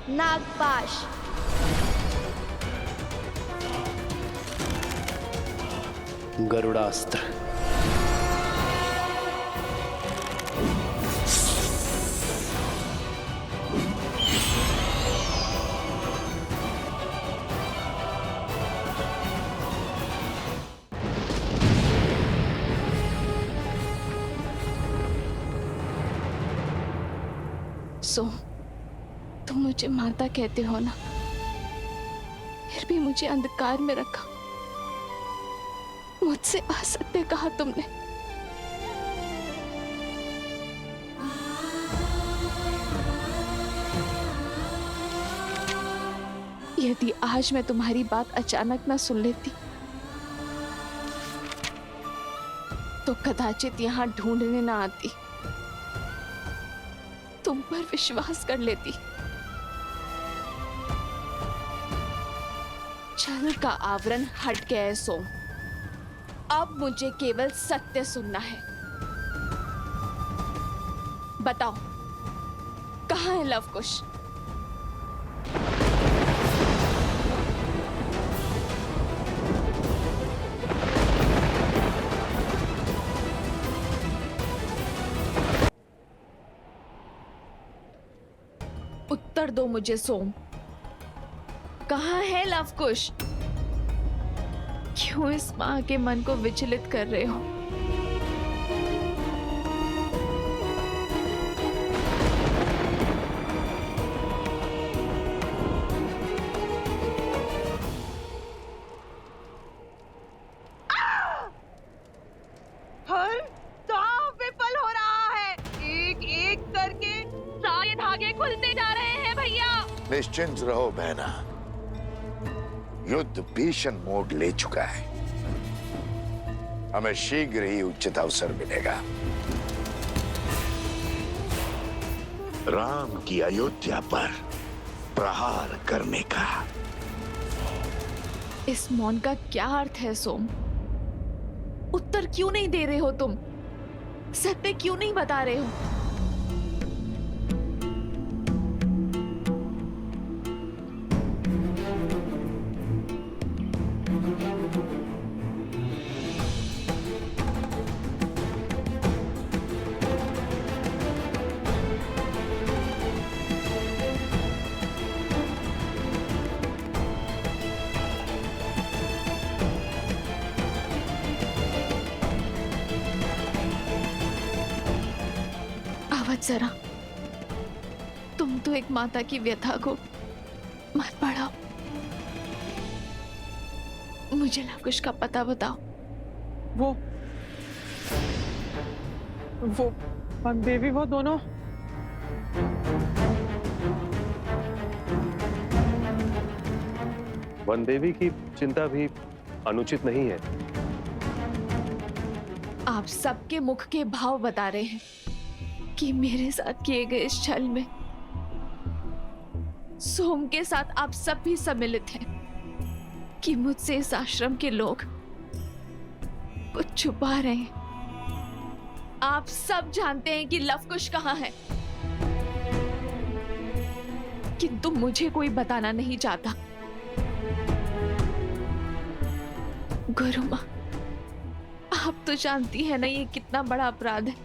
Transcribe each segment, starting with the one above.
नागपाश। गरुड़ास्त्र। सो तुम मुझे माता कहते हो ना, फिर भी मुझे अंधकार में रखा, मुझसे असत्य कहा तुमने। यदि आज मैं तुम्हारी बात अचानक ना सुन लेती तो कदाचित यहां ढूंढने ना आती, तुम पर विश्वास कर लेती। छल का आवरण हट गया है सोम, अब मुझे केवल सत्य सुनना है। बताओ, कहाँ है लवकुश? उत्तर दो मुझे सोम, कहाँ है लवकुश? क्यों इस मां के मन को विचलित कर रहे हो? हर दांव विफल हो रहा है, एक एक करके सारे धागे खुलते जा रहे हैं भैया। निश्चिंत रहो बहना, युद्ध भीषण मोड़ ले चुका है। हमें शीघ्र ही उचित अवसर मिलेगा। राम की अयोध्या पर प्रहार करने का। इस मौन का क्या अर्थ है सोम? उत्तर क्यों नहीं दे रहे हो तुम? सत्य क्यों नहीं बता रहे हो? जरा तुम तो एक माता की व्यथा को मत बढ़ाओ, मुझे लवकुश का पता बताओ। वो देवी, वो दोनों वन देवी की चिंता भी अनुचित नहीं है। आप सबके मुख के भाव बता रहे हैं कि मेरे साथ किए गए इस छल में सोम के साथ आप सब भी सम्मिलित हैं, कि मुझसे इस आश्रम के लोग कुछ छुपा रहे हैं। आप सब जानते हैं कि लवकुश कहाँ है, किंतु मुझे कोई बताना नहीं चाहता। गुरु मां, आप तो जानती है ना ये कितना बड़ा अपराध है।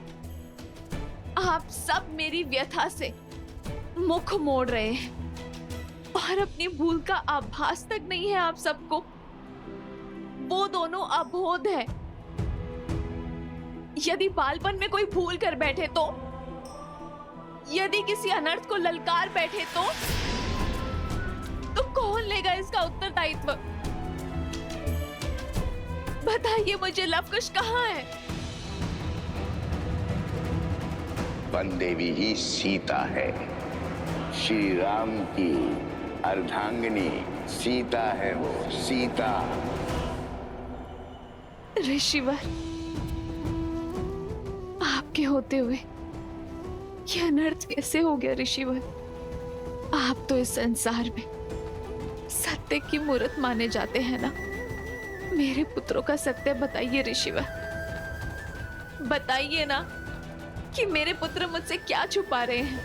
आप सब मेरी व्यथा से मुख मोड़ रहे हैं और अपनी भूल का आभास तक नहीं है आप सबको। वो दोनों अबोध है। यदि बालपन में कोई भूल कर बैठे तो, यदि किसी अनर्थ को ललकार बैठे तो कौन लेगा इसका उत्तरदायित्व? बताइए मुझे, लवकुश कहाँ है? वन देवी ही सीता है, श्री राम की अर्धांगिनी सीता है वो, सीता। ऋषिवर, आपके होते हुए ये अनर्थ कैसे हो गया ऋषिवर? आप तो इस संसार में सत्य की मूर्त माने जाते हैं ना। मेरे पुत्रों का सत्य बताइए ऋषिवर, बताइए ना कि मेरे पुत्र मुझसे क्या छुपा रहे हैं।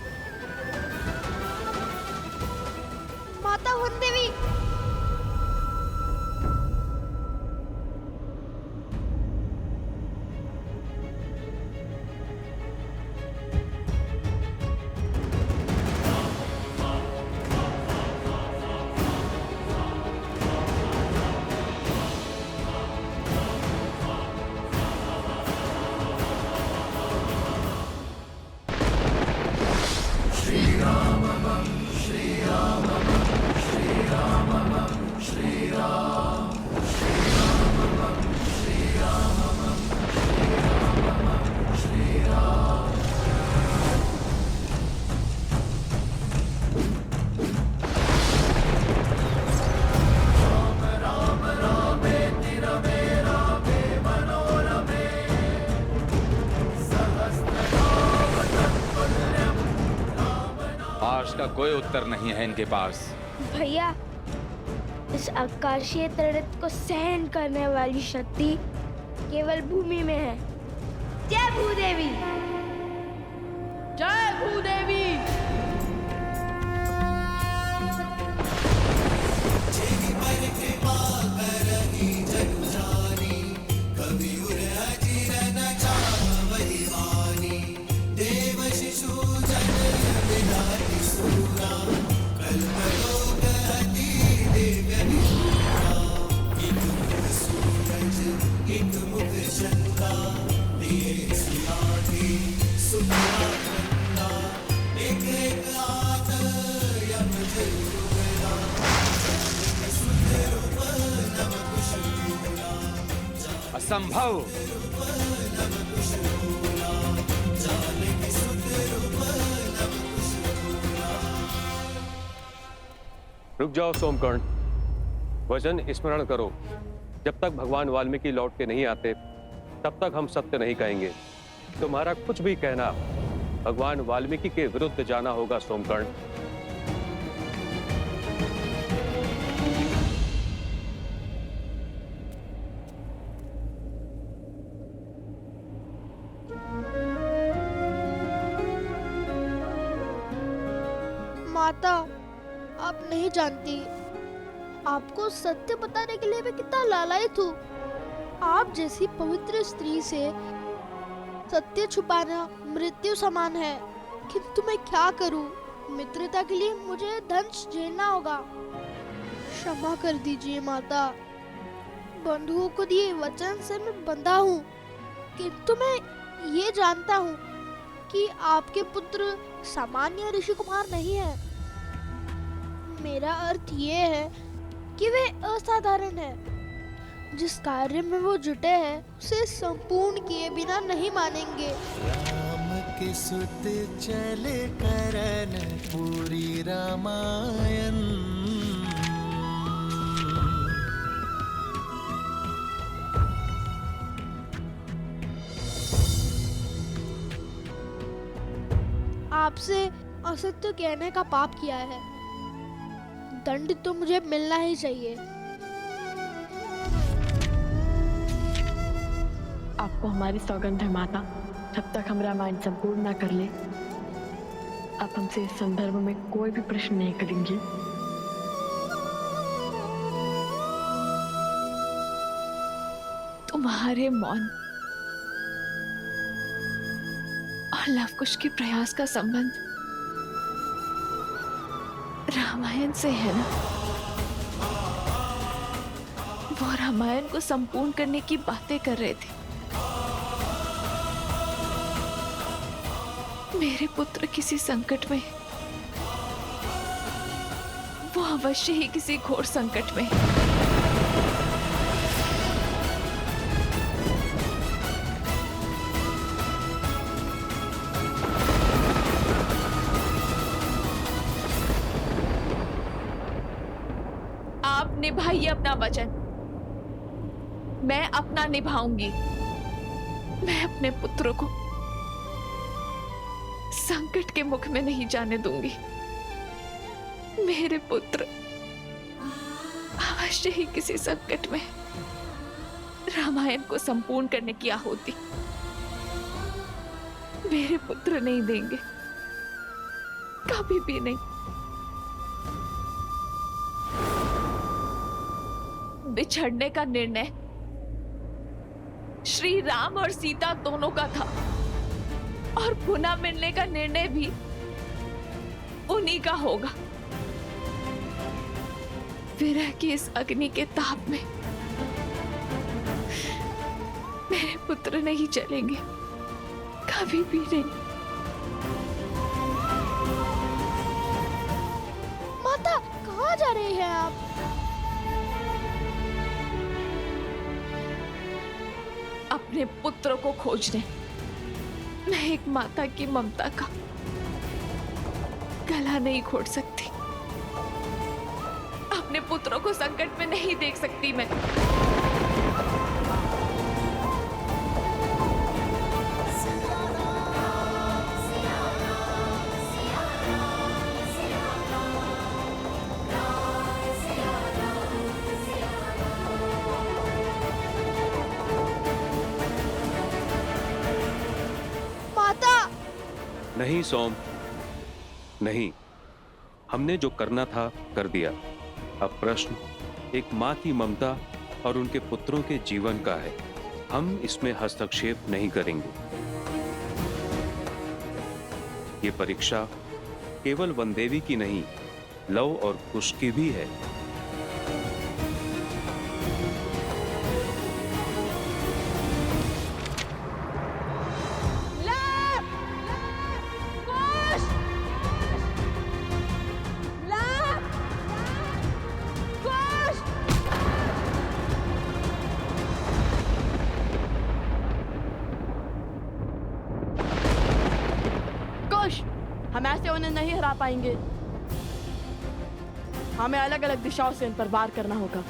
कोई उत्तर नहीं है इनके पास। भैया, इस आकाशीय तड़प को सहन करने वाली शक्ति केवल भूमि में है। जय भूदेवी। जय भूदेवी। असंभव। रुक जाओ सोमकर्ण, वचन स्मरण करो। जब तक भगवान वाल्मीकि लौट के नहीं आते तब तक हम सत्य नहीं कहेंगे। तुम्हारा कुछ भी कहना भगवान वाल्मीकि के विरुद्ध जाना होगा सोमकर्ण। माता, आप नहीं जानती, आपको सत्य बताने के लिए मैं कितना लालायित हूँ। आप जैसी पवित्र स्त्री से सत्य छुपाना मृत्यु समान है। किंतु मैं क्या करूँ? मित्रता के लिए मुझे दंश झेलना होगा। क्षमा कर दीजिए माता। बंधुओं को दिए वचन से मैं बंधा हूँ, किंतु मैं ये जानता हूँ कि आपके पुत्र सामान्य ऋषि कुमार नहीं है। मेरा अर्थ ये है कि वे असाधारण है। जिस कार्य में वो जुटे हैं उसे संपूर्ण किए बिना नहीं मानेंगे। राम के सुत चले करन पूरी रामायण। आपसे असत्य कहने का पाप किया है, दंड तो मुझे मिलना ही चाहिए। आपको हमारी सौगंध है माता, जब तक हम रामायण संपूर्ण ना कर ले आप हमसे इस संदर्भ में कोई भी प्रश्न नहीं करेंगे। तुम्हारे मौन और लवकुश के प्रयास का संबंध रामायण से है ना? वो रामायण को संपूर्ण करने की बातें कर रहे थे। मेरे पुत्र किसी संकट में, वो अवश्य ही किसी घोर संकट में। आप निभाइए अपना वचन, मैं अपना निभाऊंगी। मैं अपने पुत्र को संकट के मुख में नहीं जाने दूंगी। मेरे पुत्र अवश्य ही किसी संकट में रामायण को संपूर्ण करने की आहुति मेरे पुत्र नहीं देंगे, कभी भी नहीं। बिछड़ने का निर्णय श्री राम और सीता दोनों का था, और पुनः मिलने का निर्णय भी उन्हीं का होगा। विरह की इस अग्नि के ताप में मेरे पुत्र नहीं चलेंगे, कभी भी नहीं। माता, कहाँ जा रही हैं आप? अपने पुत्र को खोजने। मैं एक माता की ममता का गला नहीं घोट सकती। अपने पुत्रों को संकट में नहीं देख सकती मैं। नहीं सोम, नहीं। हमने जो करना था कर दिया। अब प्रश्न एक माँ की ममता और उनके पुत्रों के जीवन का है। हम इसमें हस्तक्षेप नहीं करेंगे। ये परीक्षा केवल वनदेवी की नहीं, लव और कुश की भी है। हम ऐसे उन्हें नहीं हरा पाएंगे। हमें अलग अलग दिशाओं से इन पर वार करना होगा।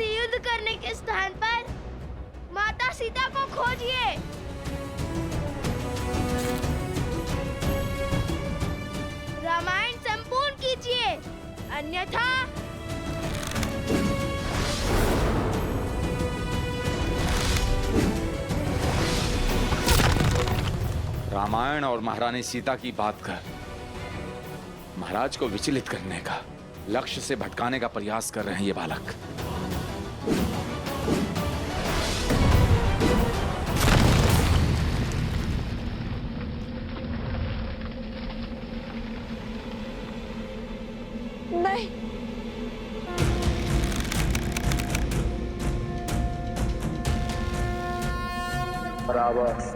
युद्ध करने के स्थान पर माता सीता को खोजिए। रामायण संपूर्ण कीजिए, अन्यथा रामायण और महारानी सीता की बात कर महाराज को विचलित करने का, लक्ष्य से भटकाने का प्रयास कर रहे हैं ये बालक। नहीं, बराबर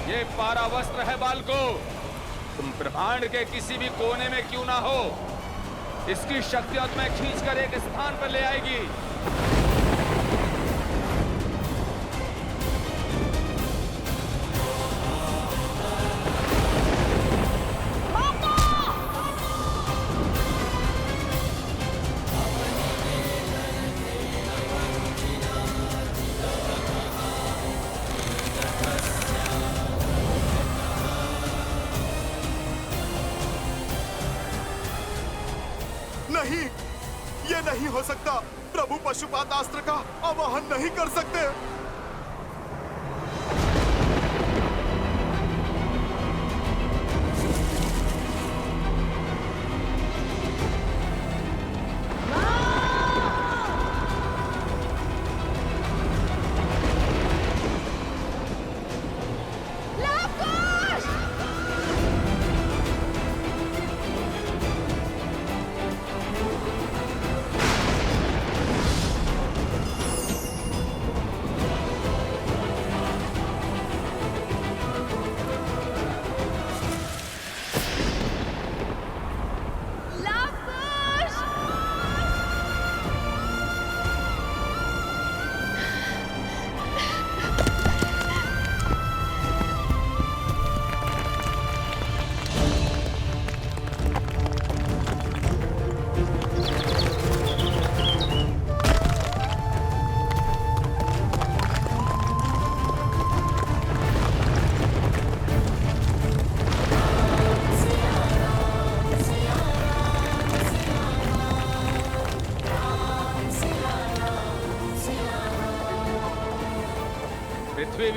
ये पारावस्त्र है बालको, तुम ब्रह्मांड के किसी भी कोने में क्यों ना हो, इसकी शक्तियां तुम्हें खींचकर एक स्थान पर ले आएगी। नहीं, ये नहीं हो सकता। प्रभु पशुपातास्त्र का आवाहन नहीं कर सकते।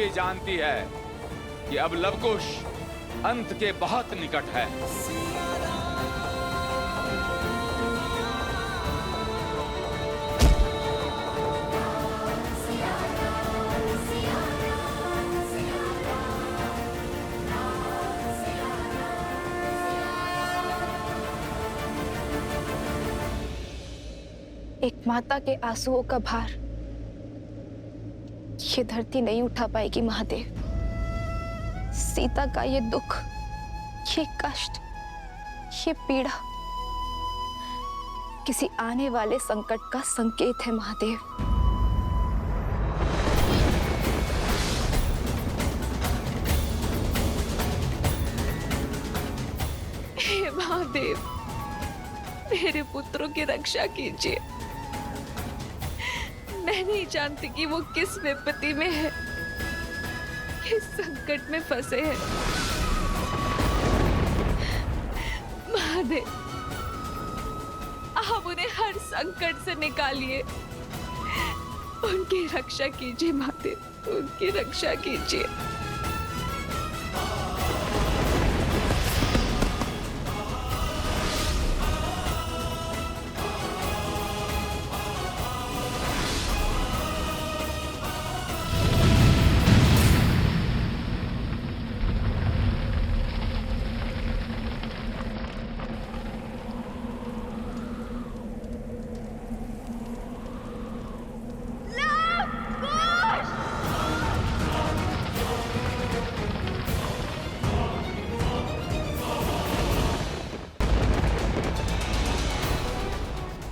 भी जानती है कि अब लवकुश अंत के बहुत निकट है। एक माता के आंसुओं का भार ये धरती नहीं उठा पाएगी महादेव। सीता का ये दुख, ये कष्ट, ये पीड़ा किसी आने वाले संकट का संकेत है महादेव। हे महादेव, मेरे पुत्रों की रक्षा कीजिए। मैं नहीं जानती कि वो किस विपत्ति में है, किस संकट में फंसे हैं। महादेव, आप उन्हें हर संकट से निकालिए। उनकी रक्षा कीजिए महादेव, उनकी रक्षा कीजिए।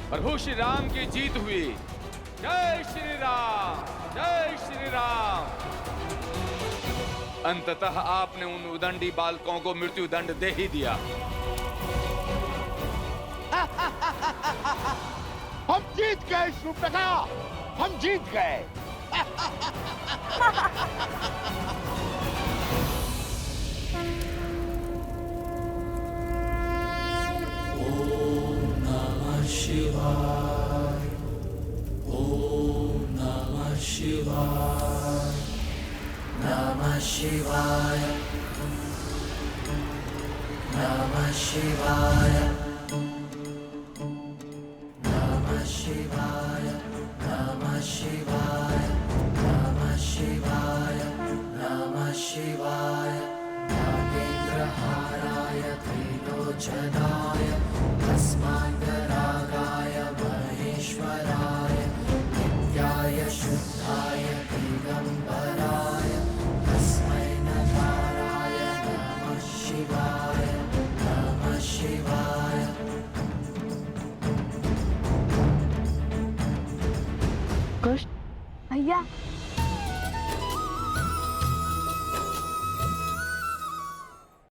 प्रभु श्री राम की जीत हुई। जय श्री राम, जय श्री राम। अंततः आपने उन उदंडी बालकों को मृत्यु दंड दे ही दिया। हम जीत गए शूर्पणखा, हम जीत गए। शिवाय, ओम नमः शिवाय, नमः शिवाय, नमः शिवाय, नमः शिवाय, नमः शिवाय, नमः शिवाय, नमः शिवाय, नागेन्द्रहाराय त्रिलोचनाय तस्मान्तरागाय महेश्वराय नित्याय शुद्धाय दिगंबराय तस्मै नकाराय नमः शिवाय, नमः शिवाय। कुश, भैया